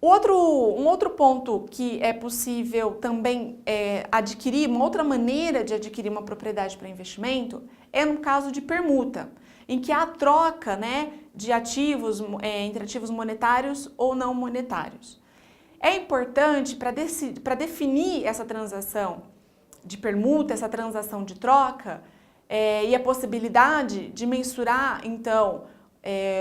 Um outro ponto que é possível também adquirir, uma outra maneira de adquirir uma propriedade para investimento é no caso de permuta, em que há troca, né, de ativos entre ativos monetários ou não monetários. É importante para definir essa transação de permuta, essa transação de troca e a possibilidade de mensurar, então,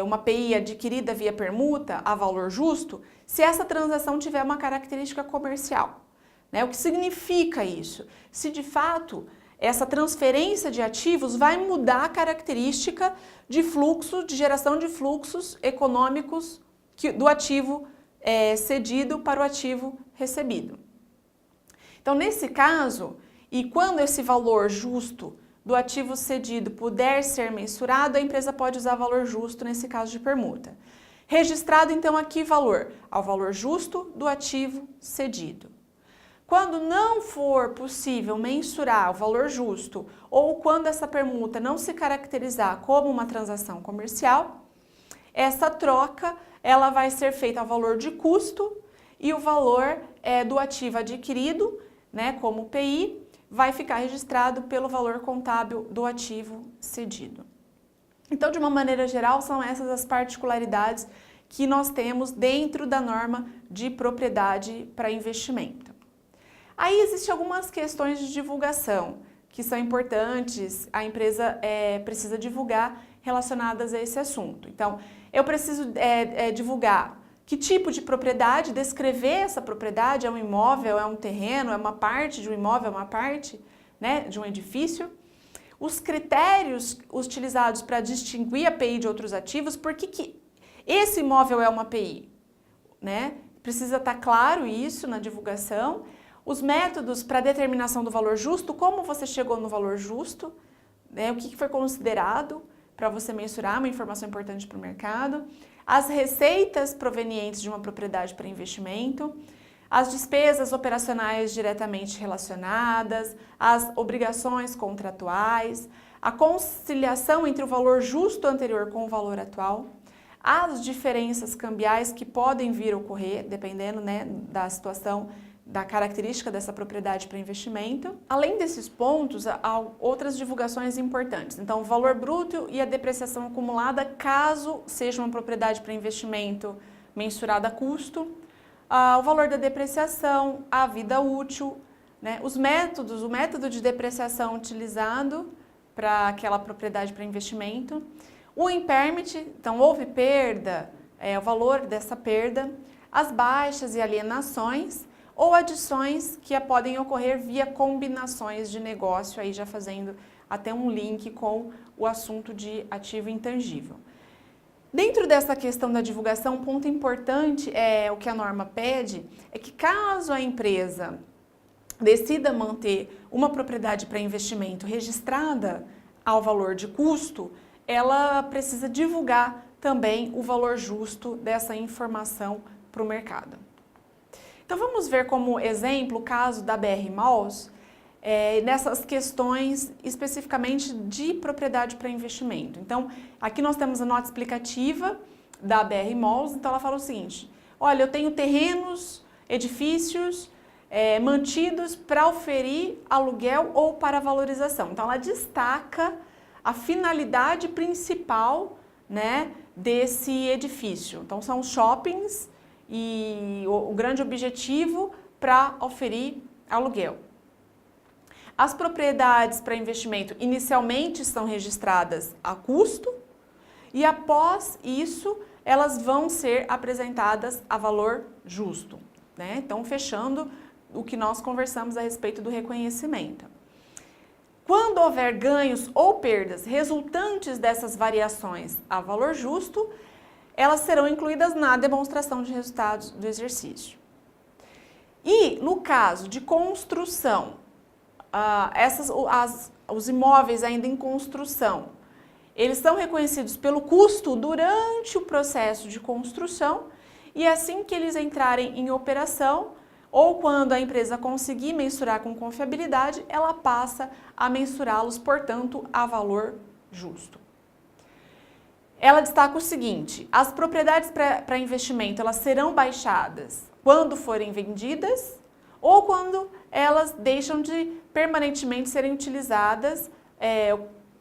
uma PI adquirida via permuta a valor justo, se essa transação tiver uma característica comercial, né? O que significa isso? Se de fato essa transferência de ativos vai mudar a característica de fluxo, de geração de fluxos econômicos do ativo cedido para o ativo recebido. Então, nesse caso, e quando esse valor justo do ativo cedido puder ser mensurado, a empresa pode usar valor justo nesse caso de permuta. Registrado, então, aqui valor, ao valor justo do ativo cedido. Quando não for possível mensurar o valor justo ou quando essa permuta não se caracterizar como uma transação comercial, essa troca ela vai ser feita ao valor de custo e o valor do ativo adquirido, né, como PI, vai ficar registrado pelo valor contábil do ativo cedido. Então, de uma maneira geral, são essas as particularidades que nós temos dentro da norma de propriedade para investimento. Aí existem algumas questões de divulgação que são importantes, a empresa precisa divulgar relacionadas a esse assunto. Então, eu preciso divulgar que tipo de propriedade, descrever essa propriedade, é um imóvel, é um terreno, é uma parte de um imóvel, é uma parte, né, de um edifício. Os critérios utilizados para distinguir a PI de outros ativos, por que esse imóvel é uma PI, né? Precisa estar claro isso na divulgação. Os métodos para determinação do valor justo, como você chegou no valor justo, né? O que foi considerado para você mensurar, uma informação importante para o mercado. As receitas provenientes de uma propriedade para investimento, as despesas operacionais diretamente relacionadas, as obrigações contratuais, a conciliação entre o valor justo anterior com o valor atual, as diferenças cambiais que podem vir a ocorrer, dependendo, né, da situação, da característica dessa propriedade para investimento. Além desses pontos, há outras divulgações importantes. Então, o valor bruto e a depreciação acumulada, caso seja uma propriedade para investimento mensurada a custo, o valor da depreciação, a vida útil, né? Os métodos, o método de depreciação utilizado para aquela propriedade para investimento, o impairment, então houve perda, o valor dessa perda, as baixas e alienações, ou adições que podem ocorrer via combinações de negócio, aí já fazendo até um link com o assunto de ativo intangível. Dentro dessa questão da divulgação, um ponto importante o que a norma pede é que caso a empresa decida manter uma propriedade para investimento registrada ao valor de custo, ela precisa divulgar também o valor justo dessa informação para o mercado. Então, vamos ver como exemplo o caso da BR Malls, nessas questões especificamente de propriedade para investimento. Então, aqui nós temos a nota explicativa da BR Malls, então ela fala o seguinte: olha, eu tenho terrenos, edifícios mantidos para oferir aluguel ou para valorização. Então, ela destaca a finalidade principal, né, desse edifício. Então, são os shoppings e o grande objetivo para oferir aluguel. As propriedades para investimento inicialmente são registradas a custo e após isso elas vão ser apresentadas a valor justo, né? Então, fechando o que nós conversamos a respeito do reconhecimento. Quando houver ganhos ou perdas resultantes dessas variações a valor justo, elas serão incluídas na demonstração de resultados do exercício. E no caso de construção, os imóveis ainda em construção, eles são reconhecidos pelo custo durante o processo de construção e assim que eles entrarem em operação ou quando a empresa conseguir mensurar com confiabilidade, ela passa a mensurá-los, portanto, a valor justo. ela destaca o seguinte: as propriedades para investimento, elas serão baixadas quando forem vendidas ou quando elas deixam de permanentemente serem utilizadas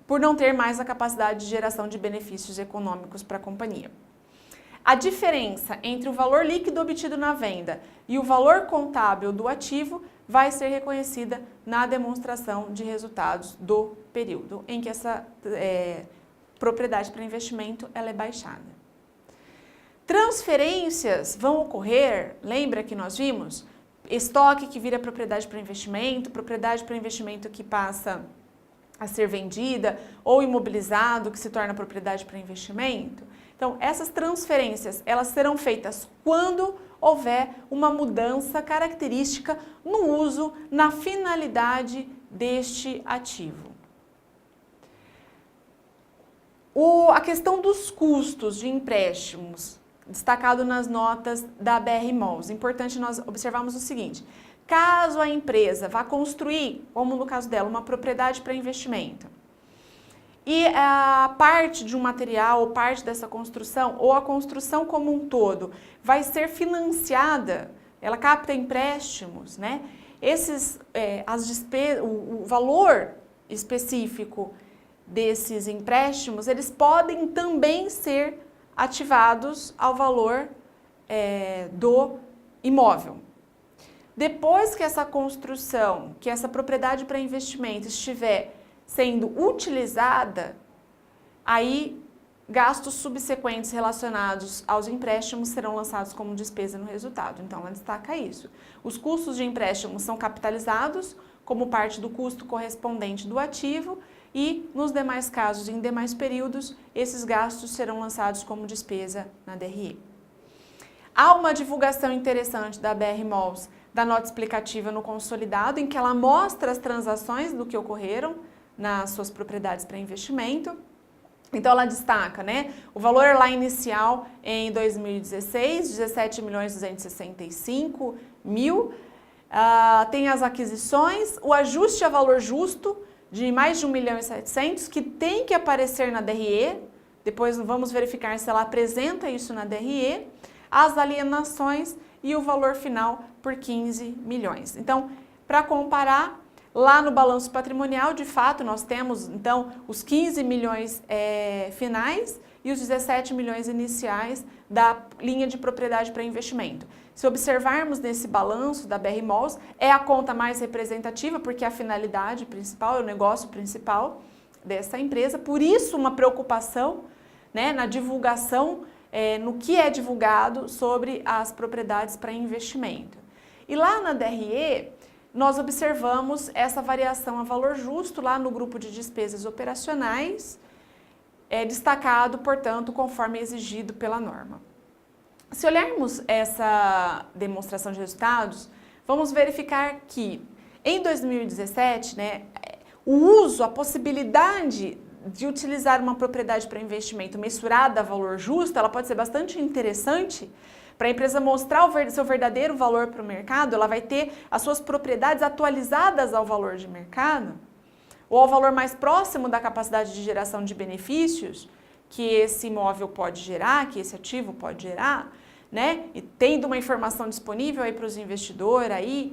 por não ter mais a capacidade de geração de benefícios econômicos para a companhia. A diferença entre o valor líquido obtido na venda e o valor contábil do ativo vai ser reconhecida na demonstração de resultados do período em que essa propriedade para investimento ela é baixada. Transferências vão ocorrer, lembra que nós vimos? Estoque que vira propriedade para investimento que passa a ser vendida, ou imobilizado que se torna propriedade para investimento. Então, essas transferências, elas serão feitas quando houver uma mudança característica no uso, na finalidade deste ativo. A questão dos custos de empréstimos, destacado nas notas da BR-Malls. Importante nós observarmos o seguinte: caso a empresa vá construir, como no caso dela, uma propriedade para investimento, e a parte de um material ou parte dessa construção, ou a construção como um todo, vai ser financiada, ela capta empréstimos, né? O valor específico desses empréstimos, eles podem também ser ativados ao valor do imóvel. Depois que essa construção, que essa propriedade para investimento estiver sendo utilizada, aí gastos subsequentes relacionados aos empréstimos serão lançados como despesa no resultado. Então, ela destaca isso. Os custos de empréstimo são capitalizados como parte do custo correspondente do ativo e, nos demais casos, em demais períodos, esses gastos serão lançados como despesa na DRE. Há uma divulgação interessante da BR-Malls da nota explicativa no consolidado, em que ela mostra as transações do que ocorreram nas suas propriedades para investimento. Então, ela destaca, né, o valor lá inicial em 2016, 17.265.000, tem as aquisições, o ajuste a valor justo de mais de 1.700.000, que tem que aparecer na DRE, depois vamos verificar se ela apresenta isso na DRE, as alienações e o valor final por 15 milhões. Então, para comparar, lá no balanço patrimonial, de fato, nós temos, então, os 15 milhões finais e os 17 milhões iniciais da linha de propriedade para investimento. Se observarmos nesse balanço da BR-Malls, é a conta mais representativa, porque é a finalidade principal, é o negócio principal dessa empresa, por isso uma preocupação, né, na divulgação, no que é divulgado sobre as propriedades para investimento. E lá na DRE, nós observamos essa variação a valor justo lá no grupo de despesas operacionais, destacado, portanto, conforme exigido pela norma. Se olharmos essa demonstração de resultados, vamos verificar que em 2017, né, o uso, a possibilidade de utilizar uma propriedade para investimento mensurada a valor justo, ela pode ser bastante interessante. Para a empresa mostrar o seu verdadeiro valor para o mercado, ela vai ter as suas propriedades atualizadas ao valor de mercado, ou ao valor mais próximo da capacidade de geração de benefícios que esse imóvel pode gerar, que esse ativo pode gerar, né? E tendo uma informação disponível aí para os investidores,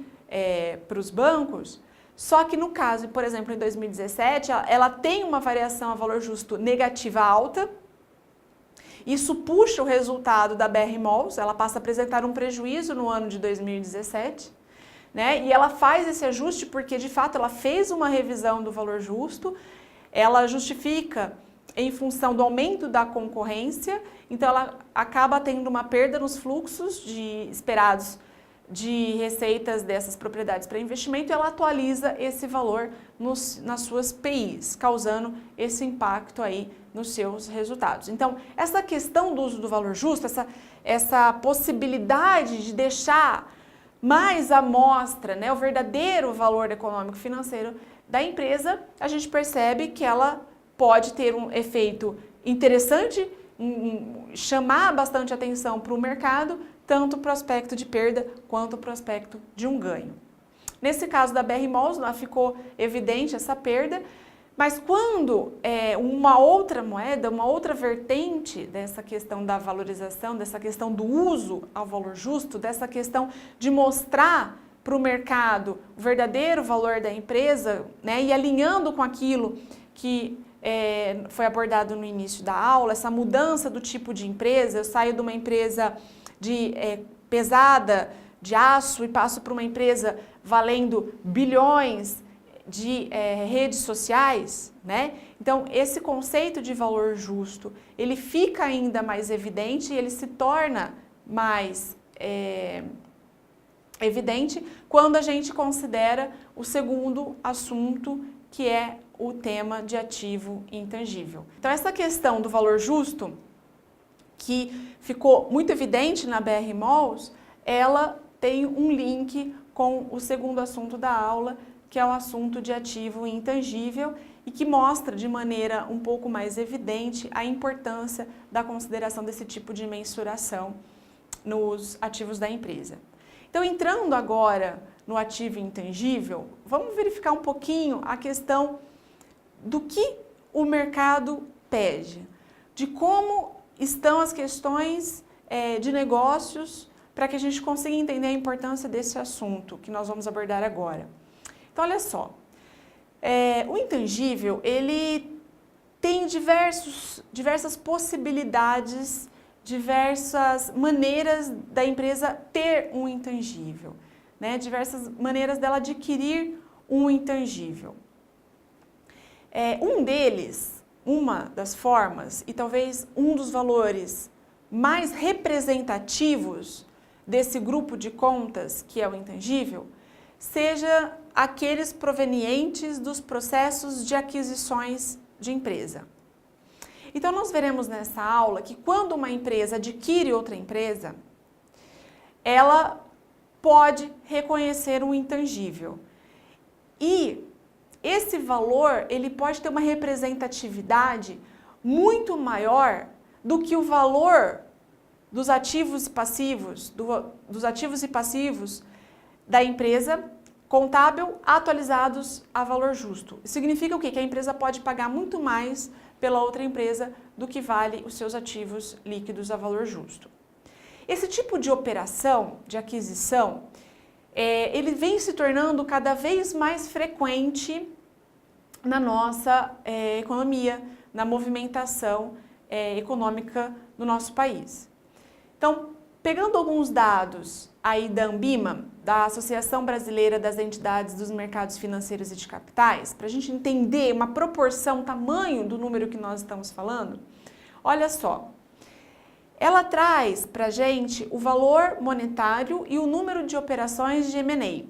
para os bancos. Só que no caso, por exemplo, em 2017, ela tem uma variação a valor justo negativa alta. Isso puxa o resultado da BR-Malls, ela passa a apresentar um prejuízo no ano de 2017, né? E ela faz esse ajuste porque, de fato, ela fez uma revisão do valor justo, ela justifica em função do aumento da concorrência, então ela acaba tendo uma perda nos fluxos esperados de receitas dessas propriedades para investimento, e ela atualiza esse valor nas suas PIs, causando esse impacto aí nos seus resultados. Então, essa questão do uso do valor justo, essa possibilidade de deixar mais à mostra, né, o verdadeiro valor econômico financeiro da empresa, a gente percebe que ela pode ter um efeito interessante, chamar bastante atenção para o mercado, tanto o prospecto de perda quanto o prospecto de um ganho. Nesse caso da BR-Malls, ficou evidente essa perda, Mas quando uma outra moeda, uma outra vertente dessa questão da valorização, dessa questão do uso ao valor justo, dessa questão de mostrar para o mercado o verdadeiro valor da empresa, né, e alinhando com aquilo que foi abordado no início da aula, essa mudança do tipo de empresa, eu saio de uma empresa pesada, de aço, e passo para uma empresa valendo bilhões de redes sociais, né? Então, esse conceito de valor justo, ele fica ainda mais evidente e ele se torna mais evidente quando a gente considera o segundo assunto, que é o tema de ativo intangível. Então, essa questão do valor justo, que ficou muito evidente na BR Malls, ela tem um link com o segundo assunto da aula, que é o assunto de ativo intangível e que mostra de maneira um pouco mais evidente a importância da consideração desse tipo de mensuração nos ativos da empresa. Então, entrando agora no ativo intangível, vamos verificar um pouquinho a questão do que o mercado pede, de como estão as questões de negócios para que a gente consiga entender a importância desse assunto que nós vamos abordar agora. Então, olha só, o intangível, ele tem diversas possibilidades, diversas maneiras da empresa ter um intangível, né? Diversas maneiras dela adquirir um intangível. Uma das formas e talvez um dos valores mais representativos desse grupo de contas, que é o intangível, seja aqueles provenientes dos processos de aquisições de empresa. Então, nós veremos nessa aula que quando uma empresa adquire outra empresa, ela pode reconhecer um intangível. E esse valor, ele pode ter uma representatividade muito maior do que o valor dos ativos e passivos, da empresa contábil atualizados a valor justo. Significa o quê? Que a empresa pode pagar muito mais pela outra empresa do que vale os seus ativos líquidos a valor justo. Esse tipo de operação, de aquisição, ele vem se tornando cada vez mais frequente na nossa economia, na movimentação econômica do nosso país. Então, pegando alguns dados aí da Anbima, da Associação Brasileira das Entidades dos Mercados Financeiros e de Capitais, para a gente entender uma proporção, tamanho do número que nós estamos falando, olha só, ela traz para a gente o valor monetário e o número de operações de M&A,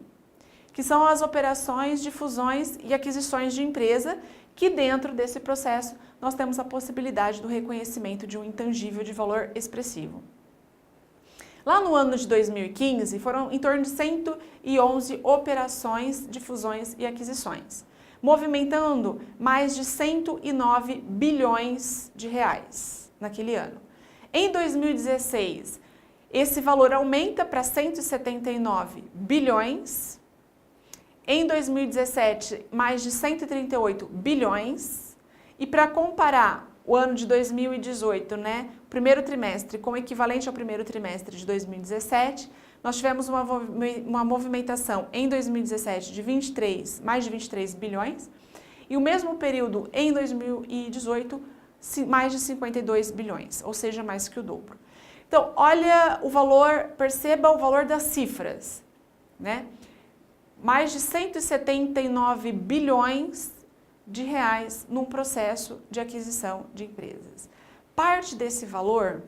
que são as operações de fusões e aquisições de empresa, que dentro desse processo nós temos a possibilidade do reconhecimento de um intangível de valor expressivo. Lá no ano de 2015, foram em torno de 111 operações de fusões e aquisições, movimentando mais de 109 bilhões de reais naquele ano. Em 2016, esse valor aumenta para 179 bilhões. Em 2017, mais de 138 bilhões. E para comparar o ano de 2018, né, primeiro trimestre, com o equivalente ao primeiro trimestre de 2017, nós tivemos uma movimentação em 2017 de mais de 23 bilhões e o mesmo período em 2018, mais de 52 bilhões, ou seja, mais que o dobro. Então, olha o valor, perceba o valor das cifras, né? Mais de 179 bilhões de reais num processo de aquisição de empresas. Parte desse valor,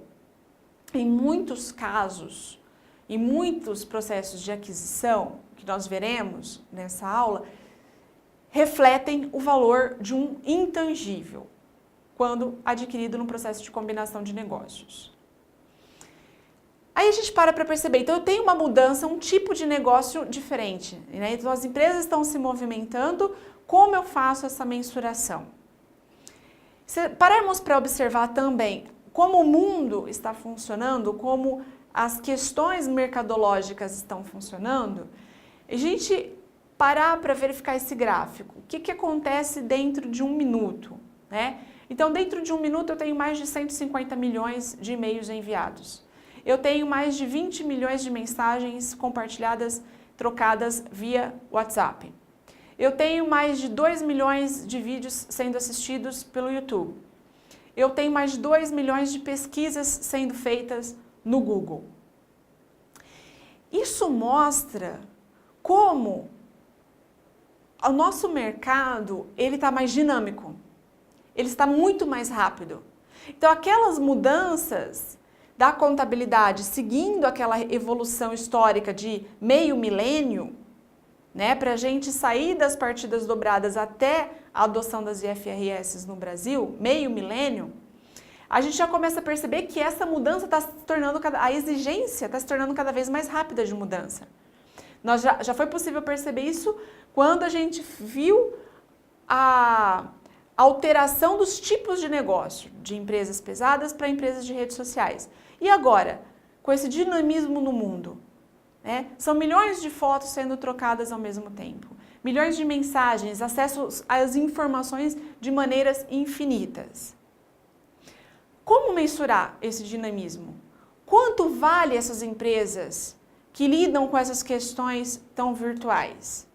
em muitos casos, em muitos processos de aquisição que nós veremos nessa aula, refletem o valor de um intangível, quando adquirido no processo de combinação de negócios. Aí a gente para perceber, então eu tenho uma mudança, um tipo de negócio diferente, né? Então as empresas estão se movimentando. Como eu faço essa mensuração? Se pararmos para observar também como o mundo está funcionando, como as questões mercadológicas estão funcionando, a gente parar para verificar esse gráfico, o que acontece dentro de um minuto, né? Então, dentro de um minuto eu tenho mais de 150 milhões de e-mails enviados. Eu tenho mais de 20 milhões de mensagens compartilhadas, trocadas via WhatsApp. Eu tenho mais de 2 milhões de vídeos sendo assistidos pelo YouTube. Eu tenho mais de 2 milhões de pesquisas sendo feitas no Google. Isso mostra como o nosso mercado ele está mais dinâmico, ele está muito mais rápido. Então, aquelas mudanças da contabilidade, seguindo aquela evolução histórica de meio milênio, né, para a gente sair das partidas dobradas até a adoção das IFRS no Brasil, meio milênio, a gente já começa a perceber que essa mudança está se tornando, a exigência está se tornando cada vez mais rápida de mudança. Já foi possível perceber isso quando a gente viu a alteração dos tipos de negócio, de empresas pesadas para empresas de redes sociais. E agora, com esse dinamismo no mundo, né, são milhões de fotos sendo trocadas ao mesmo tempo, milhões de mensagens, acesso às informações de maneiras infinitas. Como mensurar esse dinamismo? Quanto vale essas empresas que lidam com essas questões tão virtuais,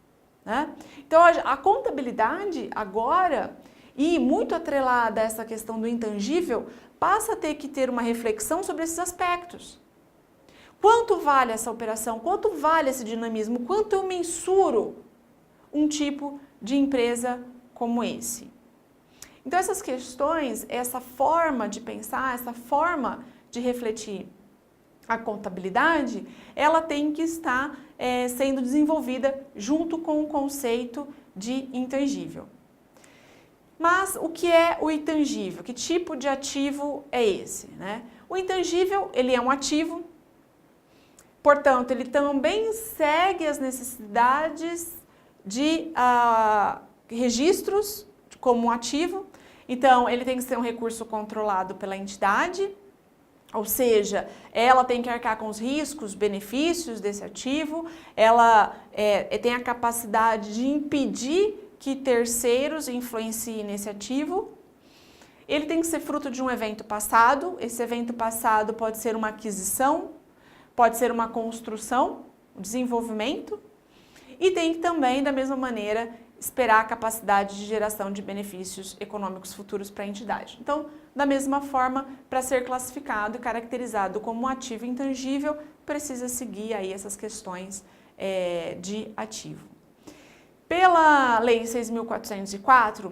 né? Então, a contabilidade agora, e muito atrelada a essa questão do intangível, passa a ter que ter uma reflexão sobre esses aspectos. Quanto vale essa operação? Quanto vale esse dinamismo? Quanto eu mensuro um tipo de empresa como esse? Então, essas questões, essa forma de pensar, essa forma de refletir a contabilidade, ela tem que estar sendo desenvolvida junto com o conceito de intangível. Mas o que é o intangível? Que tipo de ativo é esse, né? O intangível, ele é um ativo, portanto, ele também segue as necessidades de registros como um ativo. Então, ele tem que ser um recurso controlado pela entidade, ou seja, ela tem que arcar com os riscos, benefícios desse ativo, ela tem a capacidade de impedir que terceiros influenciem nesse ativo. Ele tem que ser fruto de um evento passado, esse evento passado pode ser uma aquisição, pode ser uma construção, um desenvolvimento, e tem que também, da mesma maneira, esperar a capacidade de geração de benefícios econômicos futuros para a entidade. Então, da mesma forma, para ser classificado e caracterizado como um ativo intangível, precisa seguir aí essas questões de ativo. Pela Lei 6.404,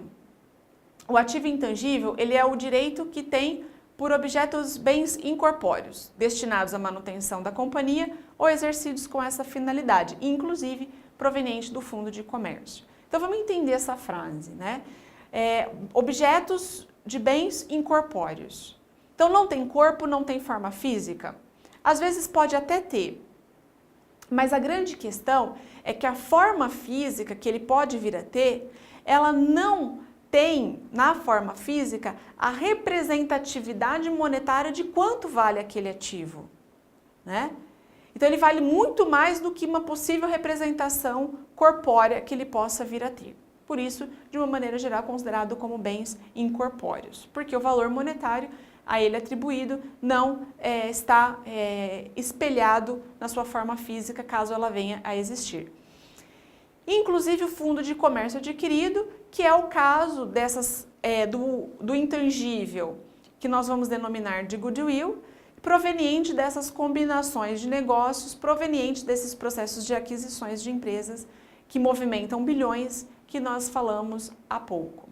o ativo intangível ele é o direito que tem por objeto os bens incorpóreos, destinados à manutenção da companhia ou exercidos com essa finalidade, inclusive proveniente do fundo de comércio. Então, vamos entender essa frase, né? Objetos de bens incorpóreos. Então, não tem corpo, não tem forma física? Às vezes pode até ter, mas a grande questão é que a forma física que ele pode vir a ter, ela não tem, na forma física, a representatividade monetária de quanto vale aquele ativo, né? Então, ele vale muito mais do que uma possível representação corpórea que ele possa vir a ter. Por isso, de uma maneira geral, considerado como bens incorpóreos, porque o valor monetário a ele atribuído não está espelhado na sua forma física, caso ela venha a existir. Inclusive o fundo de comércio adquirido, que é o caso dessas, do intangível, que nós vamos denominar de goodwill, proveniente dessas combinações de negócios, proveniente desses processos de aquisições de empresas que movimentam bilhões, que nós falamos há pouco.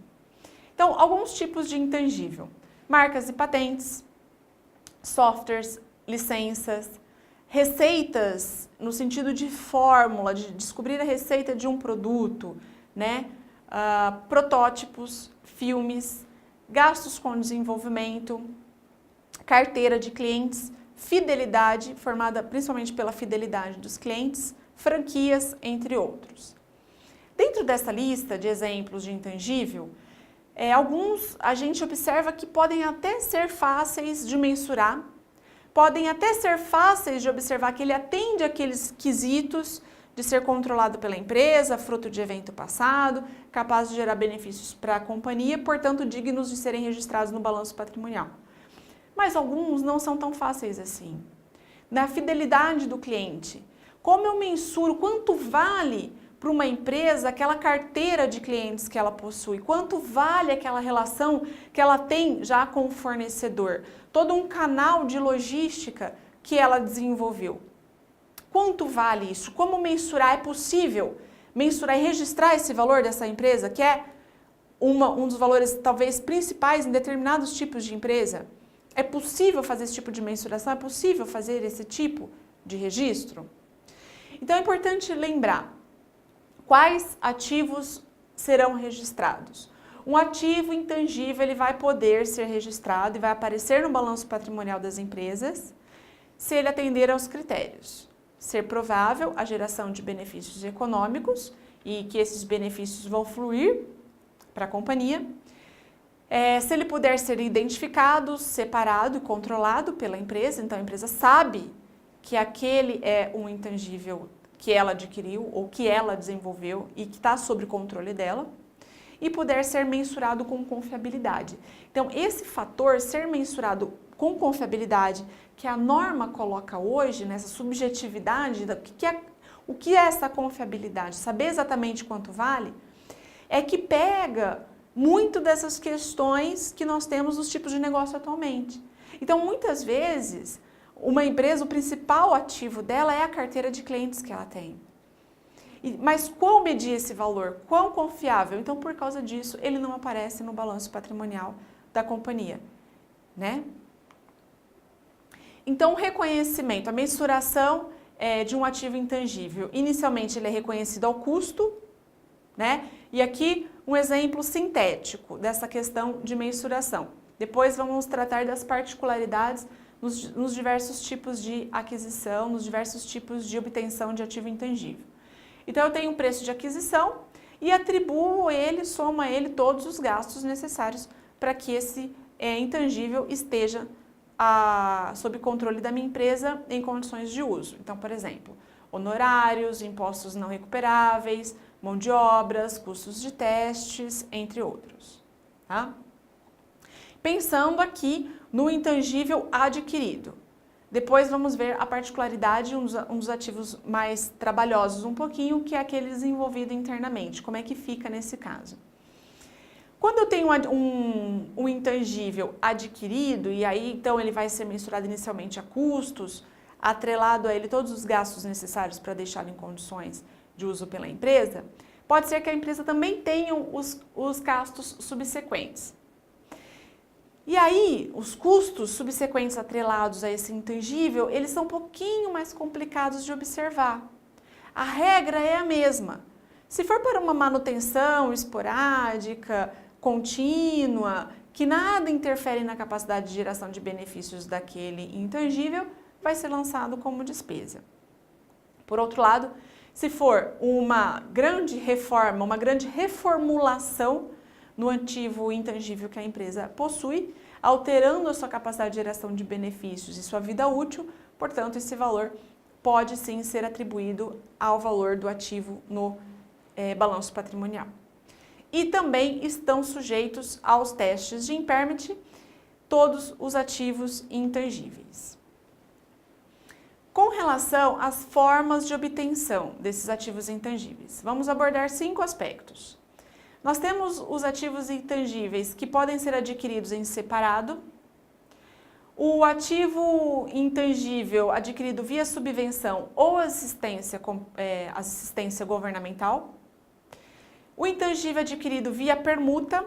Então, alguns tipos de intangível: marcas e patentes, softwares, licenças, receitas no sentido de fórmula, de descobrir a receita de um produto, né? Protótipos, filmes, gastos com desenvolvimento, carteira de clientes, fidelidade, formada principalmente pela fidelidade dos clientes, franquias, entre outros. Dentro dessa lista de exemplos de intangível, alguns a gente observa que podem até ser fáceis de mensurar, podem até ser fáceis de observar que ele atende aqueles quesitos de ser controlado pela empresa, fruto de evento passado, capaz de gerar benefícios para a companhia, portanto dignos de serem registrados no balanço patrimonial. Mas alguns não são tão fáceis assim. Na fidelidade do cliente, como eu mensuro quanto vale para uma empresa aquela carteira de clientes que ela possui, quanto vale aquela relação que ela tem já com o fornecedor, todo um canal de logística que ela desenvolveu. Quanto vale isso? Como mensurar? É possível mensurar e registrar esse valor dessa empresa, que é um dos valores talvez principais em determinados tipos de empresa? É possível fazer esse tipo de mensuração? É possível fazer esse tipo de registro? Então é importante lembrar quais ativos serão registrados. Um ativo intangível ele vai poder ser registrado e vai aparecer no balanço patrimonial das empresas se ele atender aos critérios. Ser provável a geração de benefícios econômicos e que esses benefícios vão fluir para a companhia. Se ele puder ser identificado, separado e controlado pela empresa, então a empresa sabe que aquele é um intangível que ela adquiriu ou que ela desenvolveu e que está sob controle dela, e puder ser mensurado com confiabilidade. Então, esse fator, ser mensurado com confiabilidade, que a norma coloca hoje, nessa subjetividade, o que é essa confiabilidade? Saber exatamente quanto vale, é que pega muito dessas questões que nós temos nos tipos de negócio atualmente. Então, muitas vezes, uma empresa, o principal ativo dela é a carteira de clientes que ela tem. Mas qual medir esse valor? Quão confiável? Então, por causa disso, ele não aparece no balanço patrimonial da companhia, né? Então, o reconhecimento, a mensuração de um ativo intangível. Inicialmente, ele é reconhecido ao custo, né? E aqui, um exemplo sintético dessa questão de mensuração. Depois, vamos tratar das particularidades nos diversos tipos de aquisição, nos diversos tipos de obtenção de ativo intangível. Então, eu tenho um preço de aquisição e atribuo ele, somo a ele todos os gastos necessários para que esse intangível esteja sob controle da minha empresa em condições de uso. Então, por exemplo, honorários, impostos não recuperáveis, mão de obras, custos de testes, entre outros. Tá? Pensando aqui no intangível adquirido. Depois vamos ver a particularidade, um dos ativos mais trabalhosos um pouquinho, que é aquele desenvolvido internamente. Como é que fica nesse caso? Quando eu tenho um intangível adquirido, e aí então ele vai ser mensurado inicialmente a custos, atrelado a ele todos os gastos necessários para deixá-lo em condições de uso pela empresa, pode ser que a empresa também tenha os gastos subsequentes. E aí, os custos subsequentes atrelados a esse intangível, eles são um pouquinho mais complicados de observar. A regra é a mesma. Se for para uma manutenção esporádica, contínua, que nada interfere na capacidade de geração de benefícios daquele intangível, vai ser lançado como despesa. Por outro lado, se for uma grande reforma, uma grande reformulação no ativo intangível que a empresa possui, alterando a sua capacidade de geração de benefícios e sua vida útil, portanto, esse valor pode sim ser atribuído ao valor do ativo no balanço patrimonial. E também estão sujeitos aos testes de impairment todos os ativos intangíveis. Com relação às formas de obtenção desses ativos intangíveis, vamos abordar 5 aspectos. Nós temos os ativos intangíveis que podem ser adquiridos em separado, o ativo intangível adquirido via subvenção ou assistência governamental, o intangível adquirido via permuta,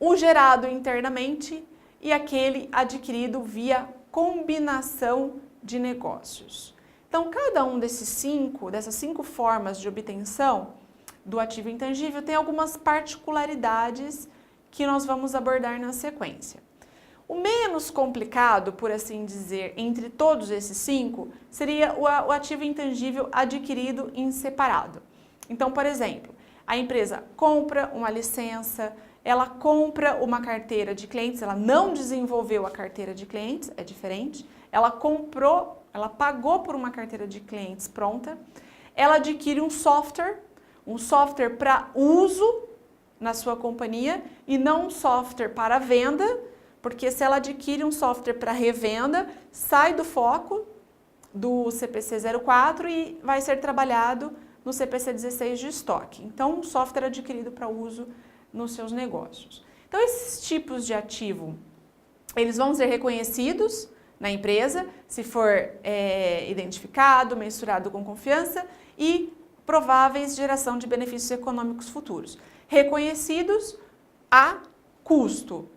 o gerado internamente e aquele adquirido via combinação de negócios. Então, cada um dessas 5 formas de obtenção do ativo intangível tem algumas particularidades que nós vamos abordar na sequência. O menos complicado, por assim dizer, entre todos esses 5, seria o ativo intangível adquirido em separado. Então, por exemplo, a empresa compra uma licença, ela compra uma carteira de clientes, ela não desenvolveu a carteira de clientes, é diferente, ela comprou ela pagou por uma carteira de clientes pronta, ela adquire um software para uso na sua companhia e não um software para venda, porque se ela adquire um software para revenda, sai do foco do CPC 04 e vai ser trabalhado no CPC 16 de estoque. Então, um software adquirido para uso nos seus negócios. Então, esses tipos de ativo, eles vão ser reconhecidos na empresa, se for identificado, mensurado com confiança e prováveis geração de benefícios econômicos futuros. Reconhecidos a custo.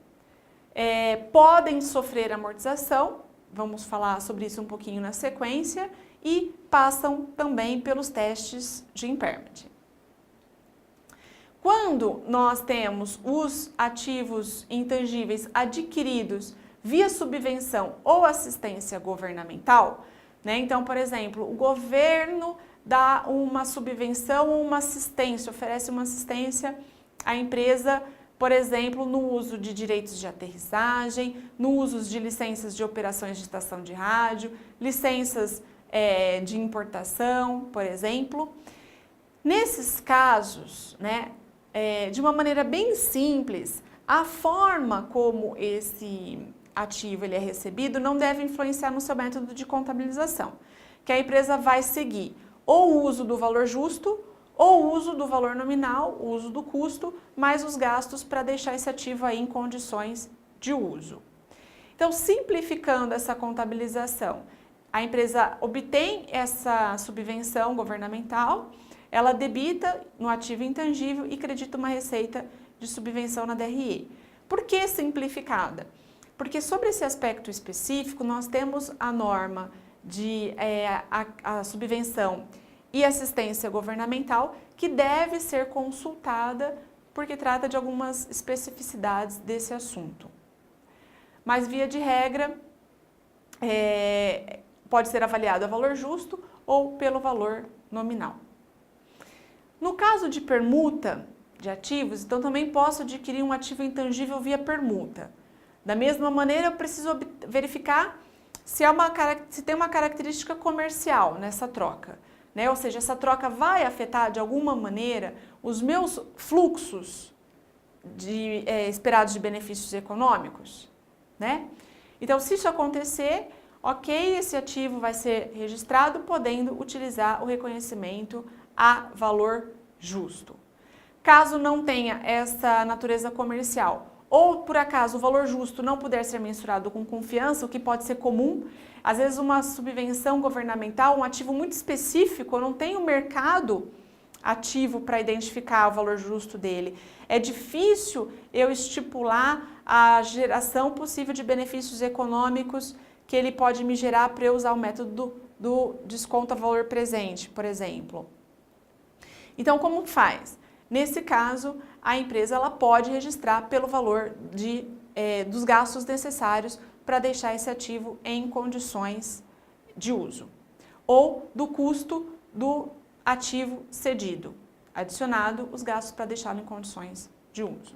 Podem sofrer amortização, vamos falar sobre isso um pouquinho na sequência, e passam também pelos testes de impairment. Quando nós temos os ativos intangíveis adquiridos via subvenção ou assistência governamental, né? Então, por exemplo, o governo dá uma subvenção ou uma assistência, oferece uma assistência à empresa, por exemplo, no uso de direitos de aterrissagem, no uso de licenças de operações de estação de rádio, licenças de importação, por exemplo. Nesses casos, né, de uma maneira bem simples, a forma como esse ativo ele é recebido não deve influenciar no seu método de contabilização, que a empresa vai seguir ou o uso do valor justo, ou o uso do valor nominal, o uso do custo, mais os gastos para deixar esse ativo aí em condições de uso. Então, simplificando essa contabilização, a empresa obtém essa subvenção governamental, ela debita no ativo intangível e credita uma receita de subvenção na DRE. Por que simplificada? Porque sobre esse aspecto específico, nós temos a norma de a subvenção e assistência governamental, que deve ser consultada porque trata de algumas especificidades desse assunto. Mas, via de regra, pode ser avaliado a valor justo ou pelo valor nominal. No caso de permuta de ativos, então também posso adquirir um ativo intangível via permuta. Da mesma maneira, eu preciso verificar se tem uma característica comercial nessa troca, né? Ou seja, essa troca vai afetar de alguma maneira os meus fluxos esperados de benefícios econômicos, né? Então, se isso acontecer, ok, esse ativo vai ser registrado, podendo utilizar o reconhecimento a valor justo. Caso não tenha essa natureza comercial, ou por acaso o valor justo não puder ser mensurado com confiança, o que pode ser comum, às vezes uma subvenção governamental, um ativo muito específico, eu não tenho mercado ativo para identificar o valor justo dele. É difícil eu estipular a geração possível de benefícios econômicos que ele pode me gerar para eu usar o método do desconto a valor presente, por exemplo. Então, como faz? Nesse caso, a empresa ela pode registrar pelo valor dos gastos necessários para deixar esse ativo em condições de uso, ou do custo do ativo cedido, adicionado os gastos para deixá-lo em condições de uso.